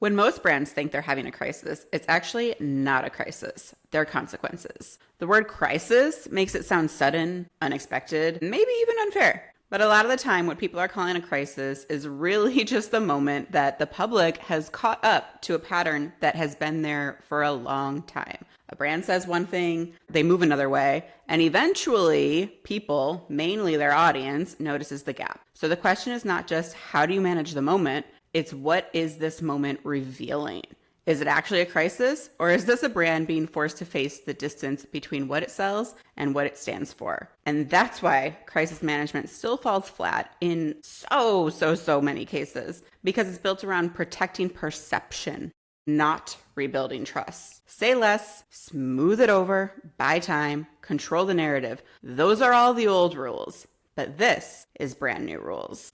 When most brands think they're having a crisis, it's actually not a crisis. They're consequences. The word crisis makes it sound sudden, unexpected, maybe even unfair. But a lot of the time, what people are calling a crisis is really just the moment that the public has caught up to a pattern that has been there for a long time. A brand says one thing, they move another way, and eventually people, mainly their audience, notices the gap. So the question is not just how do you manage the moment, it's what is this moment revealing? Is it actually a crisis, or is this a brand being forced to face the distance between what it sells and what it stands for? And that's why crisis management still falls flat in so many cases, because it's built around protecting perception, not rebuilding trust. Say less, smooth it over, buy time, control the narrative. Those are all the old rules, but this is brand new rules.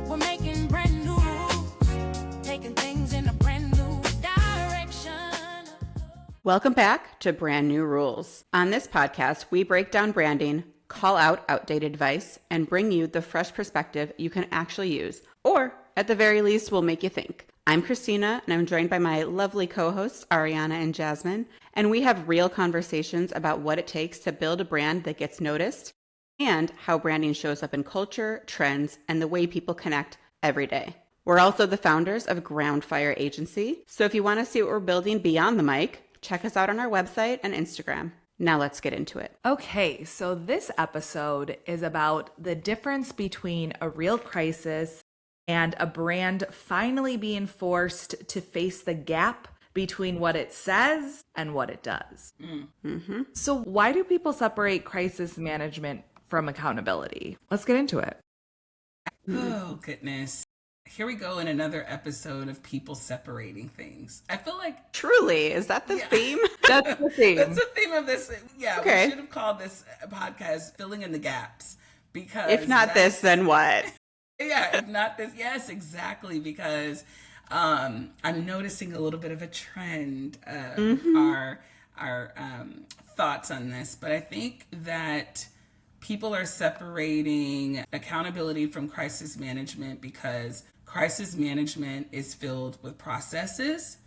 We're making brand new rules, taking things in a brand new direction. Welcome back to Brand New Rules. On this podcast, we break down branding, call out outdated advice, and bring you the fresh perspective you can actually use, or at the very least, will make you think. I'm Christina, and I'm joined by my lovely co-hosts, Ariana and Jasmine, and we have real conversations about what it takes to build a brand that gets noticed and how branding shows up in culture, trends, and the way people connect every day. We're also the founders of Groundfire Agency, so if you want to see what we're building beyond the mic, check us out on our website and Instagram. Now let's get into it. Okay, so this episode is about the difference between a real crisis and a brand finally being forced to face the gap between what it says and what it does. Mm-hmm. So why do people separate crisis management from accountability? Let's get into it. Oh, goodness. Here we go in another episode of people separating things. I feel like... Truly, is that the theme? That's the theme. That's the theme of this. Yeah, okay. We should have called this podcast Filling in the Gaps. Because if not this, then what? Yeah, if not this. Yes, exactly. Because I'm noticing a little bit of a trend of our thoughts on this. But I think that people are separating accountability from crisis management because crisis management is filled with processes.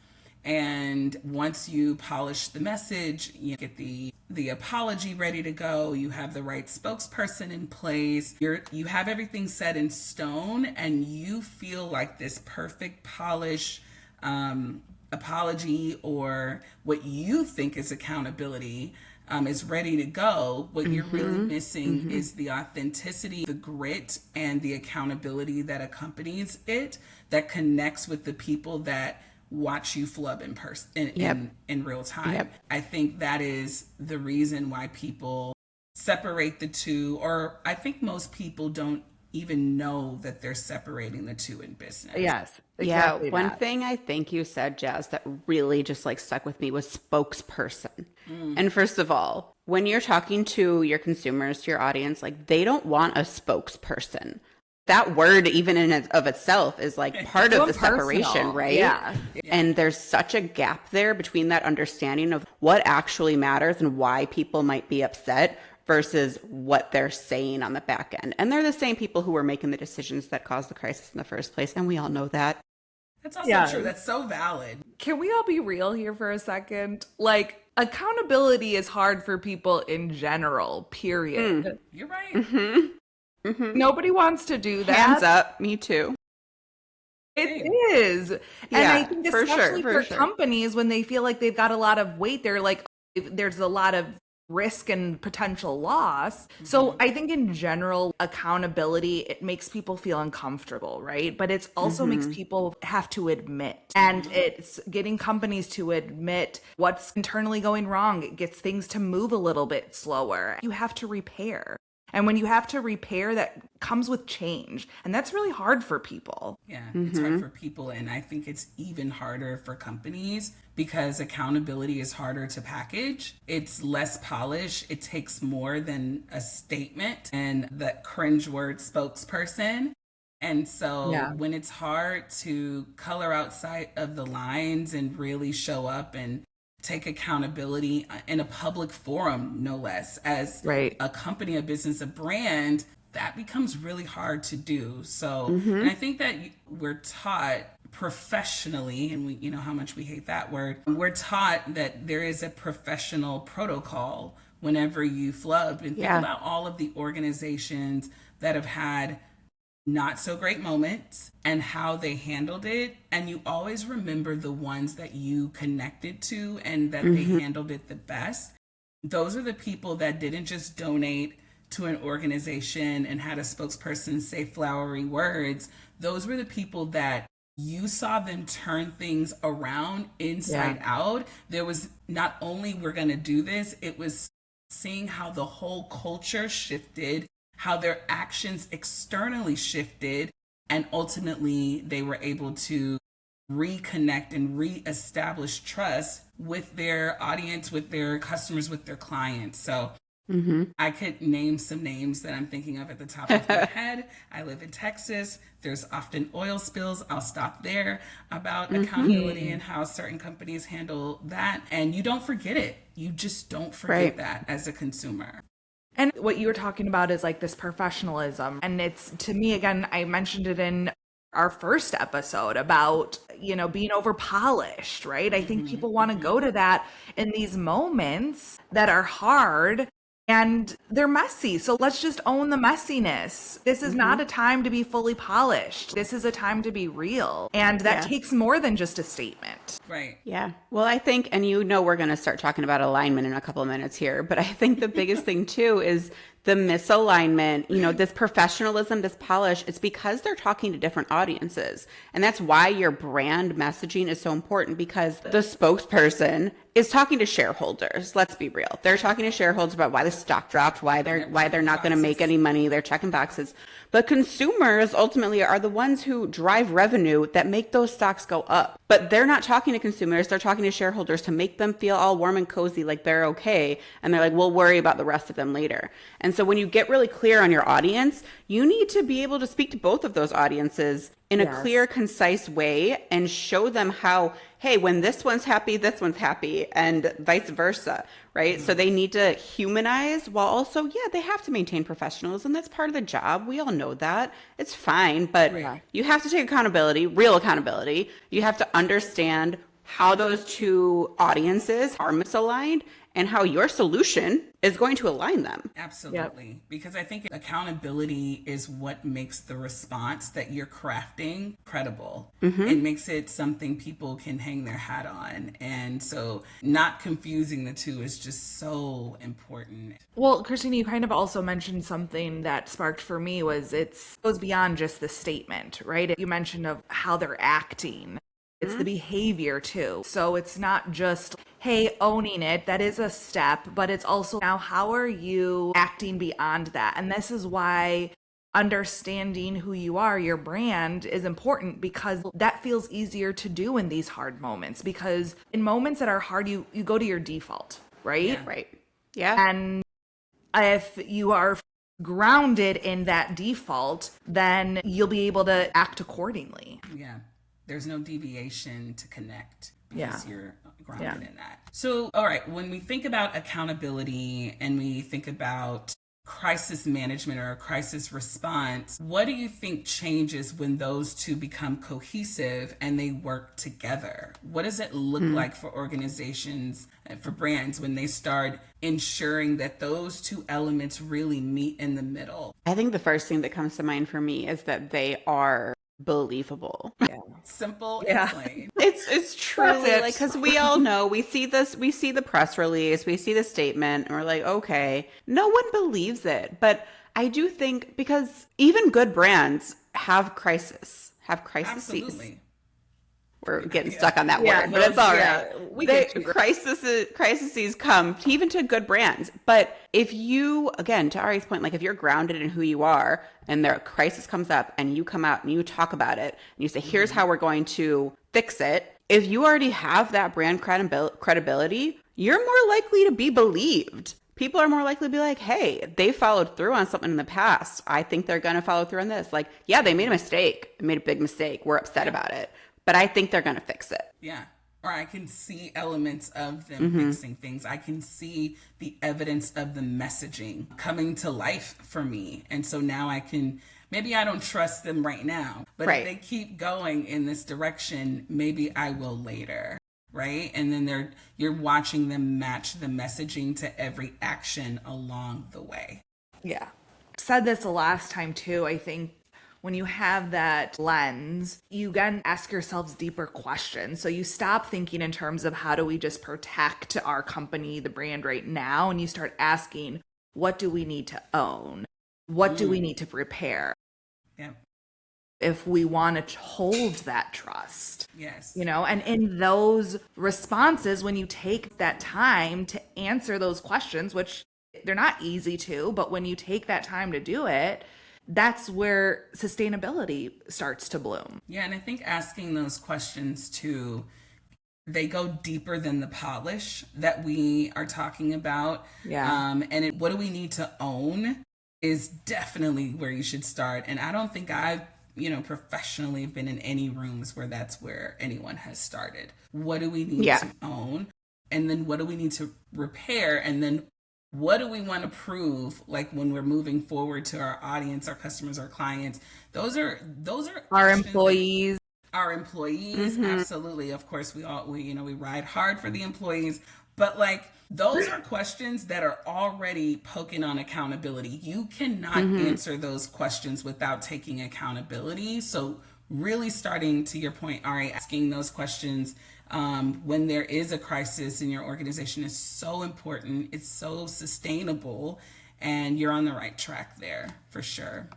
And once you polish the message, you get the apology ready to go, you have the right spokesperson in place, you have everything set in stone, and you feel like this perfect polish apology or what you think is accountability is ready to go. What you're really missing is the authenticity, the grit, and the accountability that accompanies it, that connects with the people that watch you flub in person in real time. Yep. I think that is the reason why people separate the two, or I think most people don't even know that they're separating the two in business. Yes, exactly. Yeah, one thing I think you said, Jazz, that really just like stuck with me was spokesperson. And first of all, when you're talking to your consumers, to your audience, like they don't want a spokesperson. That word, even in of itself, is like part of the separation, right? Yeah. And there's such a gap there between that understanding of what actually matters and why people might be upset versus what they're saying on the back end. And they're the same people who were making the decisions that caused the crisis in the first place. And we all know that. That's also true. That's so valid. Can we all be real here for a second? Like, accountability is hard for people in general, period. You're right. Nobody wants to do that. Hands up, me too. It is. And I think especially for companies, when they feel like they've got a lot of weight, they're like, there's a lot of risk and potential loss. So I think in general, accountability, it makes people feel uncomfortable, right? But it also makes people have to admit. And it's getting companies to admit what's internally going wrong. It gets things to move a little bit slower. You have to repair. And when you have to repair, that comes with change. And that's really hard for people. Yeah, it's hard for people. And I think it's even harder for companies because accountability is harder to package. It's less polish. It takes more than a statement and that cringe word spokesperson. And so when it's hard to color outside of the lines and really show up and take accountability in a public forum, no less, as a company, a business, a brand, that becomes really hard to do. So and I think that we're taught professionally, and we, you know how much we hate that word, we're taught that there is a professional protocol whenever you flub. And think about all of the organizations that have had not so great moments and how they handled it. And you always remember the ones that you connected to and that they handled it the best. Those are the people that didn't just donate to an organization and had a spokesperson say flowery words. Those were the people that you saw them turn things around inside out. There was not only we're going to do this, it was seeing how the whole culture shifted, how their actions externally shifted, and ultimately they were able to reconnect and reestablish trust with their audience, with their customers, with their clients. So I could name some names that I'm thinking of at the top of my head. I live in Texas. There's often oil spills. I'll stop there about accountability and how certain companies handle that. And you don't forget it. You just don't forget that as a consumer. And what you were talking about is like this professionalism. And it's, to me, again, I mentioned it in our first episode about, you know, being over polished, right? I think people want to go to that in these moments that are hard and they're messy. So let's just own the messiness. This is not a time to be fully polished. This is a time to be real. And that takes more than just a statement. Right. Yeah. Well, I think, and you know, we're going to start talking about alignment in a couple of minutes here, but I think the biggest thing too is the misalignment, you know, this professionalism, this polish, it's because they're talking to different audiences. And that's why your brand messaging is so important, because the spokesperson is talking to shareholders. Let's be real. They're talking to shareholders about why the stock dropped, why they're not going to make any money. They're checking boxes. But consumers ultimately are the ones who drive revenue that make those stocks go up. But they're not talking to consumers. They're talking to shareholders to make them feel all warm and cozy, like they're okay. And they're like, we'll worry about the rest of them later. And so when you get really clear on your audience, you need to be able to speak to both of those audiences in a clear, concise way and show them how, hey, when this one's happy, and vice versa, right? So they need to humanize while also, they have to maintain professionalism. That's part of the job. We all know that. It's fine, but you have to take accountability, real accountability. You have to understand how those two audiences are misaligned and how your solution is going to align them. Absolutely. Because I think accountability is what makes the response that you're crafting credible. It makes it something people can hang their hat on. And so not confusing the two is just so important. Well, Christina, you kind of also mentioned something that sparked for me was it goes beyond just the statement, right? You mentioned of how they're acting. It's the behavior too. So it's not just, hey, owning it. That is a step, but it's also now how are you acting beyond that? And this is why understanding who you are, your brand, is important, because that feels easier to do in these hard moments. Because in moments that are hard, you go to your default, right? Yeah. Right. Yeah. And if you are grounded in that default, then you'll be able to act accordingly. Yeah. There's no deviation to connect because you're grounded in that. So, all right, when we think about accountability and we think about crisis management or a crisis response, what do you think changes when those two become cohesive and they work together? What does it look like for organizations and for brands when they start ensuring that those two elements really meet in the middle? I think the first thing that comes to mind for me is that they are believable. Simple and plain. It's truly like, because we all know, we see the press release, we see the statement, and we're like, okay, no one believes it. But I do think, because even good brands have crises. Absolutely. We're getting stuck on that word, but it's all right. Crises come even to good brands. But if you, again, to Ari's point, like if you're grounded in who you are and their crisis comes up and you come out and you talk about it and you say, here's how we're going to fix it. If you already have that brand credibility, you're more likely to be believed. People are more likely to be like, hey, they followed through on something in the past. I think they're going to follow through on this. Like, yeah, they made a mistake. They made a big mistake. We're upset about it. But I think they're going to fix it. Yeah. Or I can see elements of them fixing things. I can see the evidence of the messaging coming to life for me. And so now I can maybe I don't trust them right now, but if they keep going in this direction, maybe I will later. Right. And then you're watching them match the messaging to every action along the way. Yeah. Said this the last time too. I think when you have that lens, you again ask yourselves deeper questions. So you stop thinking in terms of how do we just protect our company, the brand right now, and you start asking, what do we need to own? What do we need to prepare? Yeah. If we want to hold that trust. Yes. You know, and in those responses, when you take that time to answer those questions, which they're not easy to, but when you take that time to do it, that's where sustainability starts to bloom. Yeah, and I think asking those questions too, they go deeper than the polish that we are talking about. Yeah. What do we need to own is definitely where you should start. And I don't think I've, professionally been in any rooms where that's where anyone has started. What do we need to own? And then what do we need to repair? And then what do we want to prove, like when we're moving forward to our audience, our customers, our clients? Those are our employees. Our employees, absolutely. Of course, we ride hard for the employees, but like those are questions that are already poking on accountability. You cannot answer those questions without taking accountability. So really starting, to your point, Ari, asking those questions when there is a crisis in your organization is so important. It's so sustainable, and you're on the right track there for sure.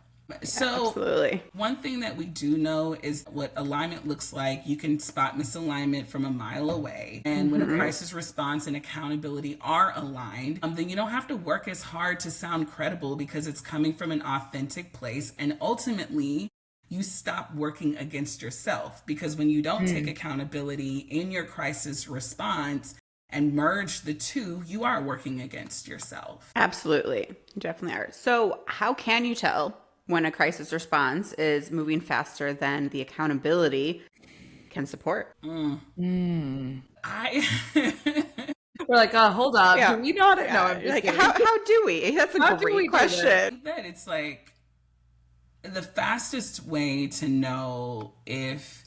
So absolutely. One thing that we do know is what alignment looks like. You can spot misalignment from a mile away. And when a crisis response and accountability are aligned, then you don't have to work as hard to sound credible because it's coming from an authentic place. And ultimately, you stop working against yourself, because when you don't take accountability in your crisis response and merge the two, you are working against yourself. Absolutely. You definitely are. So how can you tell when a crisis response is moving faster than the accountability can support? We're like, oh, hold on. Yeah. You know what? No, I'm just kidding. How do we? That's a great question. That it's like the fastest way to know if,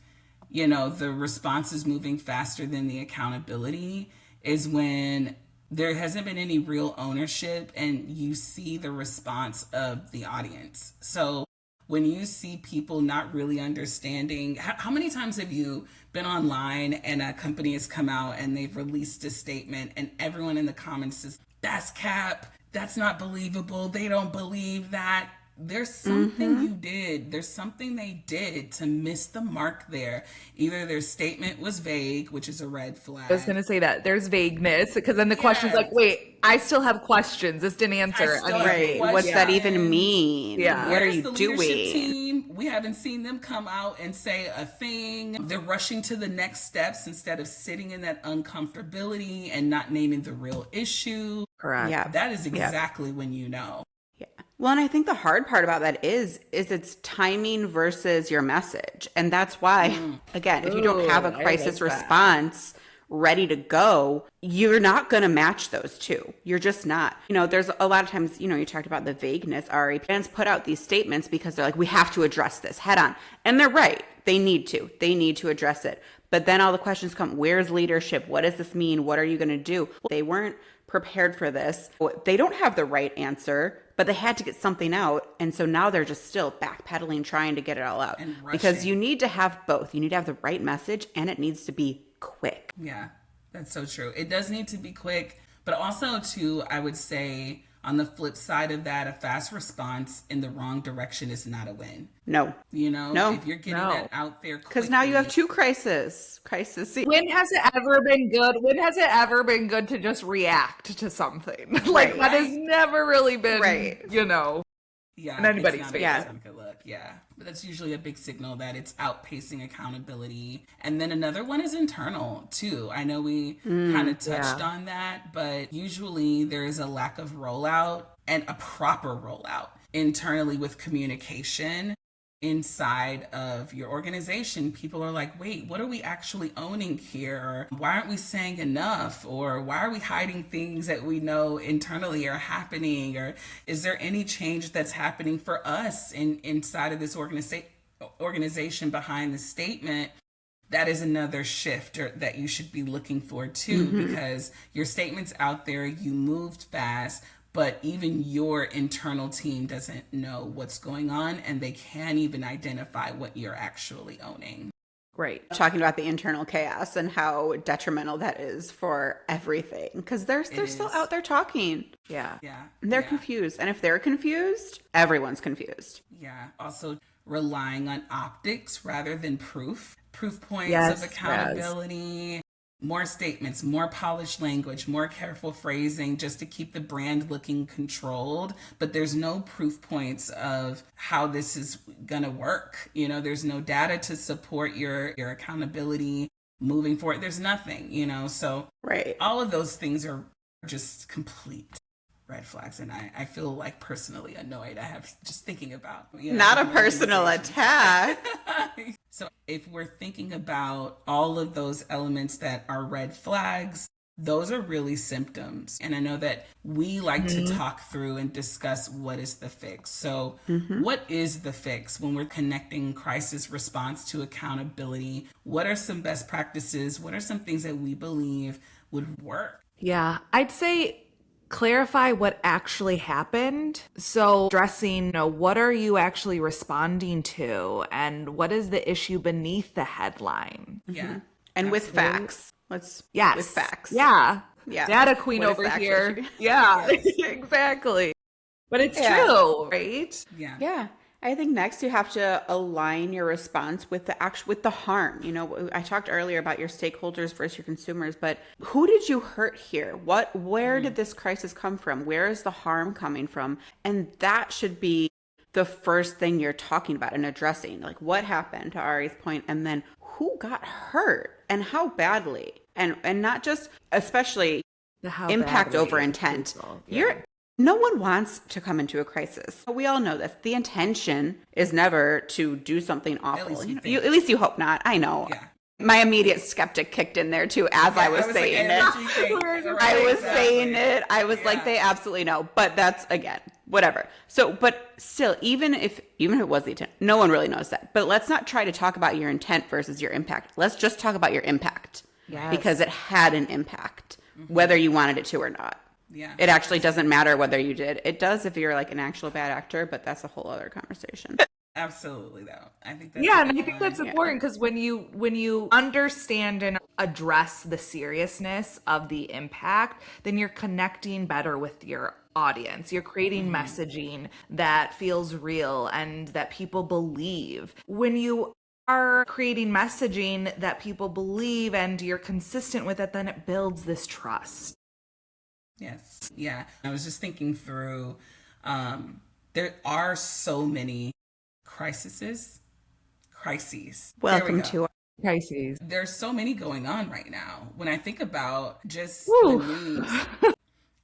the response is moving faster than the accountability is when there hasn't been any real ownership and you see the response of the audience. So when you see people not really understanding, how many times have you been online and a company has come out and they've released a statement and everyone in the comments says, that's cap, that's not believable, they don't believe that. There's something you did. There's something they did to miss the mark there. Either their statement was vague, which is a red flag. I was going to say that. There's vagueness, because then the question's like, wait, I still have questions. This didn't answer. Right. What's that even mean? Yeah. What are you the doing? Leadership team? We haven't seen them come out and say a thing. They're rushing to the next steps instead of sitting in that uncomfortability and not naming the real issue. Correct. Yeah. That is exactly when you know. Yeah. Well, and I think the hard part about that is it's timing versus your message. And that's why, again, if you don't have a crisis response ready to go, you're not going to match those two. You're just not. There's a lot of times, you talked about the vagueness. Ari, brands put out these statements because they're like, we have to address this head on. And they're right. They need to address it. But then all the questions come, where's leadership? What does this mean? What are you going to do? They weren't prepared for this. They don't have the right answer, but they had to get something out. And so now they're just still backpedaling, trying to get it all out. Because you need to have both. You need to have the right message, and it needs to be quick. Yeah, that's so true. It does need to be quick, but also too, I would say on the flip side of that, a fast response in the wrong direction is not a win. No. No. If you're getting that out there quickly. Because now you have two crises. When has it ever been good? When has it ever been good to just react to something? That has never really been, yeah, in anybody's face. Yeah. Look. Yeah. But that's usually a big signal that it's outpacing accountability. And then another one is internal too. I know we kind of touched on that, but usually there is a lack of rollout and a proper rollout internally with communication. inside of your organization, people are like, wait, what are we actually owning here? Or why aren't we saying enough? Or why are we hiding things that we know internally are happening? Or is there any change that's happening for us inside of this organization behind the statement? That is another shift that you should be looking for too, because your statement's out there, you moved fast, but even your internal team doesn't know what's going on, and they can't even identify what you're actually owning. Right. Talking about the internal chaos and how detrimental that is for everything, because they're still out there talking. Yeah. And they're confused. And if they're confused, everyone's confused. Yeah. Also relying on optics rather than proof points of accountability. More statements, more polished language, more careful phrasing, just to keep the brand looking controlled. But there's no proof points of how this is going to work. You know, there's no data to support your accountability moving forward. There's nothing, you know, so all of those things are just complete red flags. And I feel like personally annoyed. I have just thinking about, you know, not a personal attack. So if we're thinking about all of those elements that are red flags, those are really symptoms. And I know that we like to talk through and discuss what is the fix. So what is the fix when we're connecting crisis response to accountability? What are some best practices? What are some things that we believe would work? Yeah, I'd say clarify what actually happened. So addressing, what are you actually responding to, and what is the issue beneath the headline? Yeah. And with facts. With facts. Yeah. Yeah. Data queen over here. Yeah, exactly. But it's true, right? Yeah. Yeah. I think next you have to align your response with the harm. You know, I talked earlier about your stakeholders versus your consumers, but who did you hurt here? Where did this crisis come from? Where is the harm coming from? And that should be the first thing you're talking about and addressing. Like, what happened, to Ari's point, and then who got hurt and how badly, and not just, especially impact over intent. No one wants to come into a crisis. We all know this. The intention is never to do something awful. At least you hope not. I know. Yeah. My immediate skeptic kicked in there too as I was saying it. I was saying it. I was like, they absolutely know. But that's, again, whatever. So, but still, even if it was the intent, no one really knows that. But let's not try to talk about your intent versus your impact. Let's just talk about your impact. Yes. Because it had an impact, whether you wanted it to or not. Yeah. It actually doesn't matter whether you did. It does if you're like an actual bad actor, but that's a whole other conversation. Absolutely, though. I think that's and I think that's important, because when you understand and address the seriousness of the impact, then you're connecting better with your audience. You're creating messaging that feels real and that people believe. When you are creating messaging that people believe and you're consistent with it, then it builds this trust. Yes. Yeah. I was just thinking through, there are so many crises. Welcome to our crises. There's so many going on right now. When I think about just the news.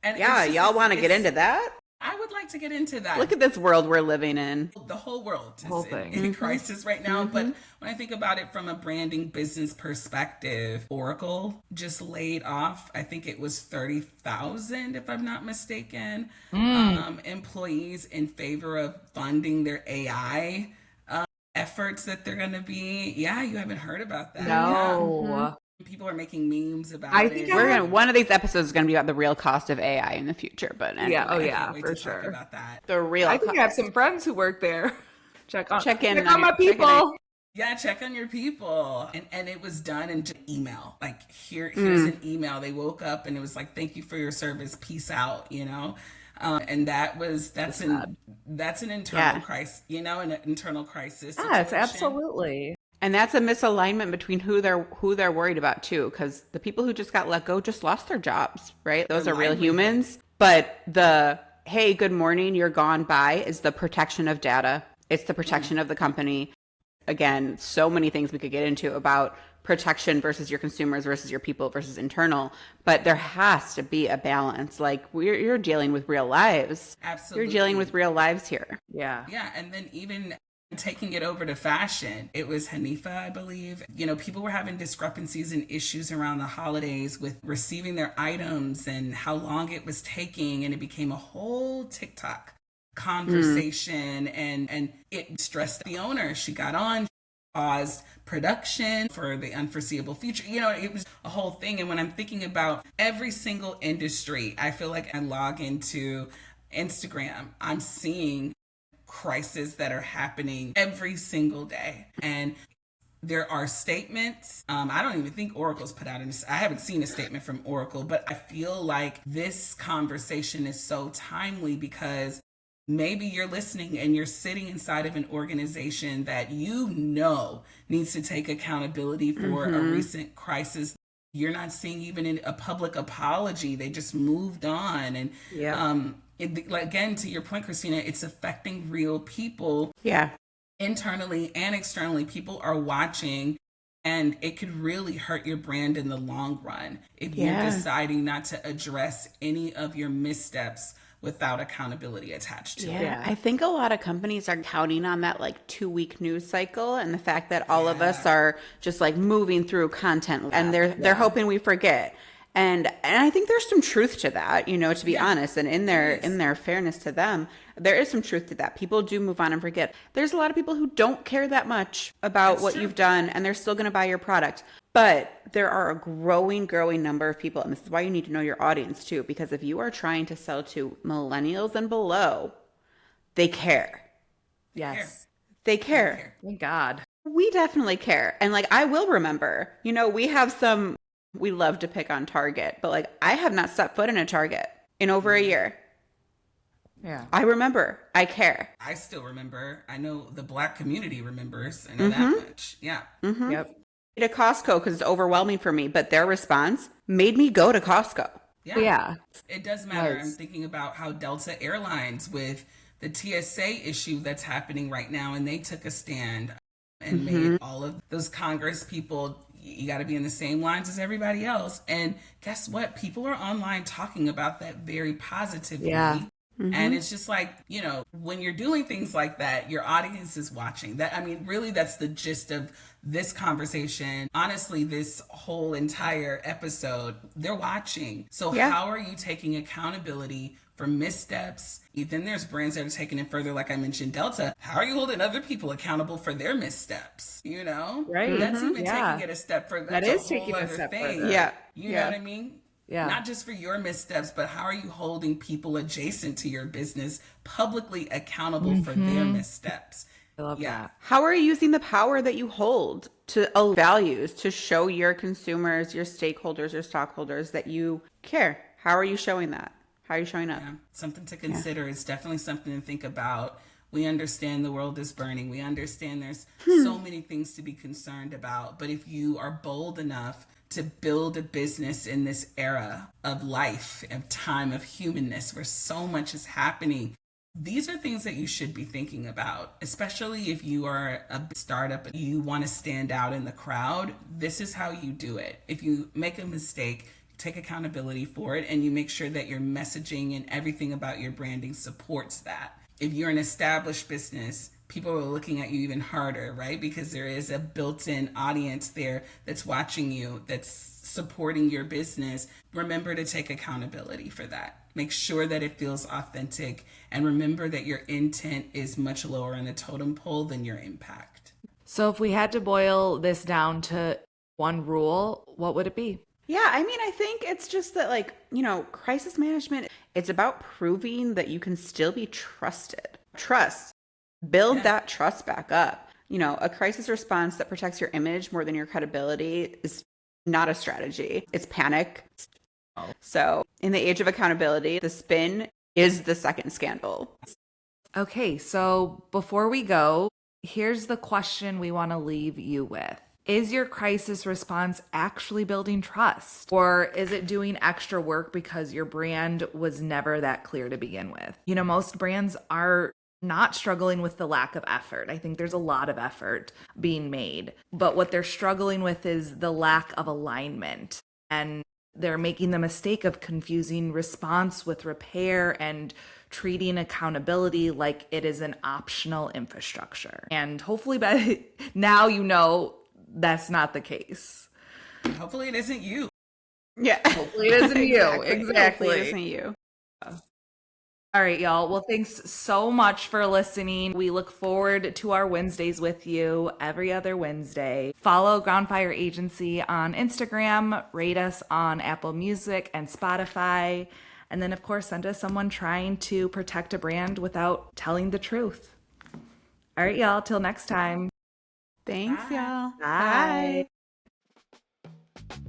And y'all want to get into that? I would like to get into that. Look at this world we're living in. The whole world is in crisis right now. But when I think about it from a branding business perspective, Oracle just laid off, I think it was 30,000, if I'm not mistaken, employees in favor of funding their AI efforts that they're going to be. Yeah, you haven't heard about that. No. Yeah. People are making memes about it. One of these episodes is going to be about the real cost of AI in the future. But anyway, for sure. About that. The real. I think I have some friends who work there. Check on my people. Check on your people. And it was done in internal. Like here's an email. They woke up and it was like, thank you for your service. Peace out. You know. And that's an internal crisis. You know, an internal crisis. Yes, absolutely. And that's a misalignment between who they're worried about too, because the people who just got let go just lost their jobs, right? Those are real humans. But the hey, good morning, you're gone by is the protection of data. It's the protection of the company. Again, so many things we could get into about protection versus your consumers versus your people versus internal. But there has to be a balance. Like you're dealing with real lives. Absolutely. You're dealing with real lives here. Yeah. Yeah. And then even taking it over to fashion. It was Hanifa, I believe. You know, people were having discrepancies and issues around the holidays with receiving their items and how long it was taking. And it became a whole TikTok conversation and it stressed the owner. She got on, paused production for the unforeseeable future. You know, it was a whole thing. And when I'm thinking about every single industry, I feel like I log into Instagram, I'm seeing crises that are happening every single day. And there are statements. I don't even think Oracle's put out I haven't seen a statement from Oracle, but I feel like this conversation is so timely because maybe you're listening and you're sitting inside of an organization that you know needs to take accountability for a recent crisis. You're not seeing even a public apology. They just moved on. And again, to your point, Christina, it's affecting real people. Yeah. Internally and externally, people are watching, and it could really hurt your brand in the long run if you're deciding not to address any of your missteps without accountability attached to it. I think a lot of companies are counting on that like 2-week news cycle and the fact that all of us are just like moving through content and they're hoping we forget. And I think there's some truth to that, you know, to be honest. And in their fairness to them, there is some truth to that. People do move on and forget. There's a lot of people who don't care that much about what you've done, and they're still going to buy your product. But there are a growing number of people, and this is why you need to know your audience too, because if you are trying to sell to millennials and below, they care. Yes. They care. Thank God. We definitely care. And like, I will remember, you know, we love to pick on Target, but like I have not set foot in a Target in over a year. Yeah. I remember. I care. I still remember. I know the Black community remembers. I know that much. Yeah. Yep. To Costco because it's overwhelming for me, but their response made me go to Costco. Yeah. It does matter. I'm thinking about how Delta Airlines with the TSA issue that's happening right now, and they took a stand and made all of those Congress people, you got to be in the same lines as everybody else. And guess what? People are online talking about that very positively. Yeah. And it's just like, you know, when you're doing things like that, your audience is watching. That, I mean, really, that's the gist of this conversation. Honestly, this whole entire episode, they're watching. So how are you taking accountability for missteps? Then there's brands that are taking it further, like I mentioned, Delta. How are you holding other people accountable for their missteps? You know? Right. That's even taking it a step further. That that's is a whole taking a other step thing. further. Yeah. You know what I mean? Yeah. Not just for your missteps, but how are you holding people adjacent to your business publicly accountable for their missteps? I love that. How are you using the power that you hold to values to show your consumers, your stakeholders, your stockholders that you care? How are you showing that? How are you showing up? Yeah. Something to consider. It's definitely something to think about. We understand the world is burning. We understand there's so many things to be concerned about. But if you are bold enough to build a business in this era of life, of time, of humanness, where so much is happening, these are things that you should be thinking about, especially if you are a startup and you want to stand out in the crowd. This is how you do it. If you make a mistake, take accountability for it, and you make sure that your messaging and everything about your branding supports that. If you're an established business, people are looking at you even harder, right? Because there is a built-in audience there that's watching you, that's supporting your business. Remember to take accountability for that. Make sure that it feels authentic, and remember that your intent is much lower on the totem pole than your impact. So if we had to boil this down to one rule, what would it be? Yeah, I mean, I think it's just that, like, you know, crisis management, it's about proving that you can still be trusted. Trust. Build that trust back up. You know, a crisis response that protects your image more than your credibility is not a strategy. It's panic. So in the age of accountability, the spin is the second scandal. Okay, so before we go, here's the question we want to leave you with. Is your crisis response actually building trust? Or is it doing extra work because your brand was never that clear to begin with? You know, most brands are not struggling with the lack of effort. I think there's a lot of effort being made, but what they're struggling with is the lack of alignment. And they're making the mistake of confusing response with repair and treating accountability like it is an optional infrastructure. And hopefully by now you know that's not the case. Hopefully it isn't you. Yeah. Hopefully it isn't you. Exactly. Hopefully it isn't you. All right, y'all. Well, thanks so much for listening. We look forward to our Wednesdays with you every other Wednesday. Follow Groundfire Agency on Instagram, rate us on Apple Music and Spotify, and then, of course, send us someone trying to protect a brand without telling the truth. All right, y'all. Till next time. Thanks, y'all. Bye. Bye.